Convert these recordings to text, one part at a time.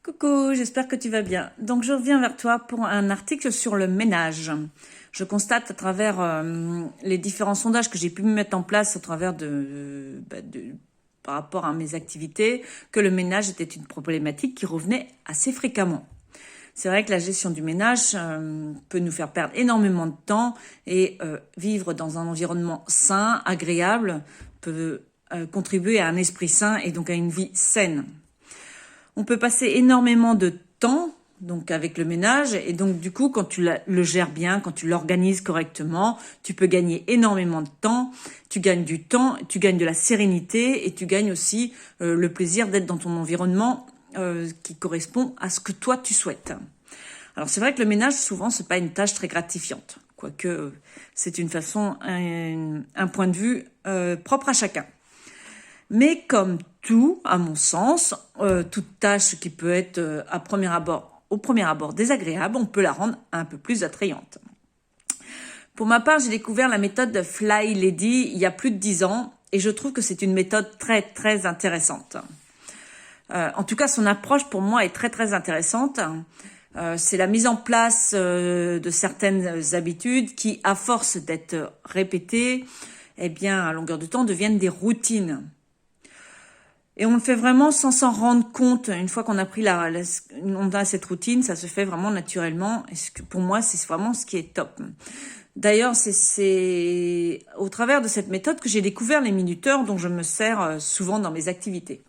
Coucou, j'espère que tu vas bien. Donc je reviens vers toi pour un article sur le ménage. Je constate à travers les différents sondages que j'ai pu mettre en place à travers par rapport à mes activités, que le ménage était une problématique qui revenait assez fréquemment. C'est vrai que la gestion du ménage peut nous faire perdre énormément de temps et vivre dans un environnement sain, agréable, peut contribuer à un esprit sain et donc à une vie saine. On peut passer énormément de temps donc avec le ménage et donc du coup quand tu le gères bien, quand tu l'organises correctement, tu peux gagner énormément de temps, tu gagnes du temps, tu gagnes de la sérénité et tu gagnes aussi le plaisir d'être dans ton environnement qui correspond à ce que toi tu souhaites. Alors c'est vrai que le ménage souvent c'est pas une tâche très gratifiante, quoique c'est une façon, un point de vue propre à chacun. Mais comme tout, à mon sens, toute tâche qui peut être au premier abord désagréable, on peut la rendre un peu plus attrayante. Pour ma part, j'ai découvert la méthode Fly Lady il y a plus de 10 ans et je trouve que c'est une méthode très très intéressante. En tout cas, son approche pour moi est très très intéressante. C'est la mise en place de certaines habitudes qui, à force d'être répétées, eh bien, à longueur de temps, deviennent des routines. Et on le fait vraiment sans s'en rendre compte. Une fois qu'on a pris on a cette routine, ça se fait vraiment naturellement. Et pour moi, c'est vraiment ce qui est top. D'ailleurs, c'est au travers de cette méthode que j'ai découvert les minuteurs dont je me sers souvent dans mes activités.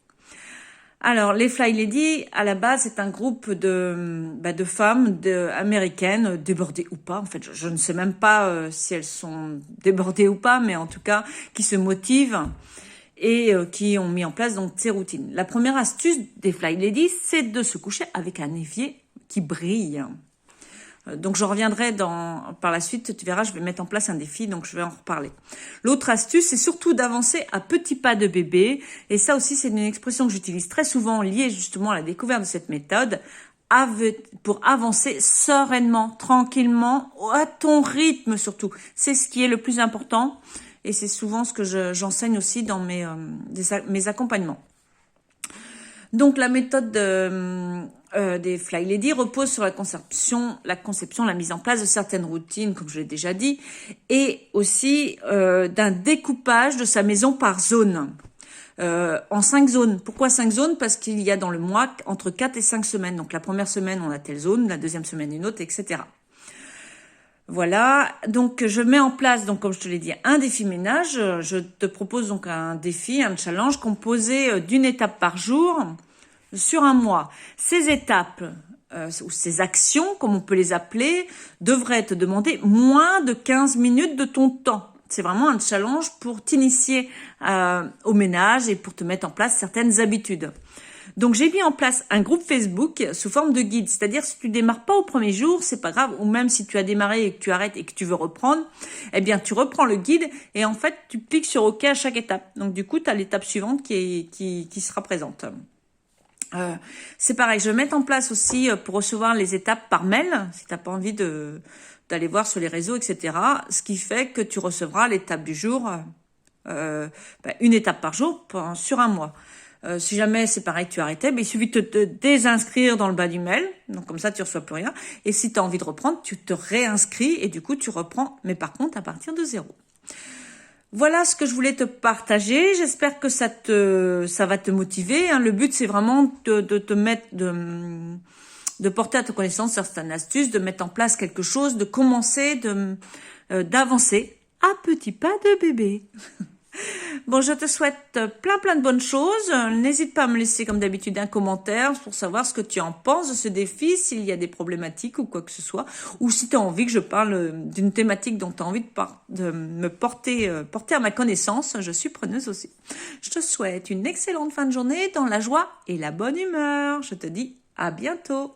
Alors, les Fly Lady, à la base, c'est un groupe de femmes américaines, débordées ou pas. En fait, je ne sais même pas si elles sont débordées ou pas, mais en tout cas, qui se motivent et qui ont mis en place donc ces routines. La première astuce des Fly Ladies, c'est de se coucher avec un évier qui brille. Donc je reviendrai par la suite, tu verras, je vais mettre en place un défi, donc je vais en reparler. L'autre astuce, c'est surtout d'avancer à petits pas de bébé, et ça aussi c'est une expression que j'utilise très souvent liée justement à la découverte de cette méthode, pour avancer sereinement, tranquillement, à ton rythme surtout. C'est ce qui est le plus important. Et c'est souvent ce que j'enseigne aussi dans mes accompagnements. Donc la méthode des Fly Lady repose sur la conception, la mise en place de certaines routines, comme je l'ai déjà dit, et aussi d'un découpage de sa maison par zone. En 5 zones. Pourquoi 5 zones? Parce qu'il y a dans le mois entre 4 et 5 semaines. Donc la première semaine, on a telle zone, la deuxième semaine une autre, etc. Voilà, donc je mets en place, donc comme je te l'ai dit, un défi ménage. Je te propose donc un défi, un challenge composé d'une étape par jour sur un mois. Ces étapes ou ces actions, comme on peut les appeler, devraient te demander moins de 15 minutes de ton temps. C'est vraiment un challenge pour t'initier au ménage et pour te mettre en place certaines habitudes. Donc, j'ai mis en place un groupe Facebook sous forme de guide. C'est-à-dire, si tu démarres pas au premier jour, c'est pas grave. Ou même si tu as démarré et que tu arrêtes et que tu veux reprendre, eh bien, tu reprends le guide et en fait, tu cliques sur OK à chaque étape. Donc, du coup, tu as l'étape suivante qui sera présente. C'est pareil. Je vais mettre en place aussi pour recevoir les étapes par mail, si tu n'as pas envie d'aller voir sur les réseaux, etc. Ce qui fait que tu recevras l'étape du jour, une étape par jour sur un mois. Si jamais c'est pareil que tu arrêtais, il suffit de te désinscrire dans le bas du mail, donc comme ça tu reçois plus rien. Et si tu as envie de reprendre, tu te réinscris et du coup tu reprends, mais par contre à partir de 0. Voilà ce que je voulais te partager. J'espère que ça va te motiver. Le but c'est vraiment de porter à ta connaissance certaines astuces, de mettre en place quelque chose, de commencer, d'avancer à petits pas de bébé. Bon, je te souhaite plein de bonnes choses. N'hésite pas à me laisser comme d'habitude un commentaire pour savoir ce que tu en penses de ce défi, s'il y a des problématiques ou quoi que ce soit, ou si tu as envie que je parle d'une thématique dont tu as envie de me porter à ma connaissance. Je suis preneuse aussi. Je te souhaite une excellente fin de journée dans la joie et la bonne humeur. Je te dis à bientôt.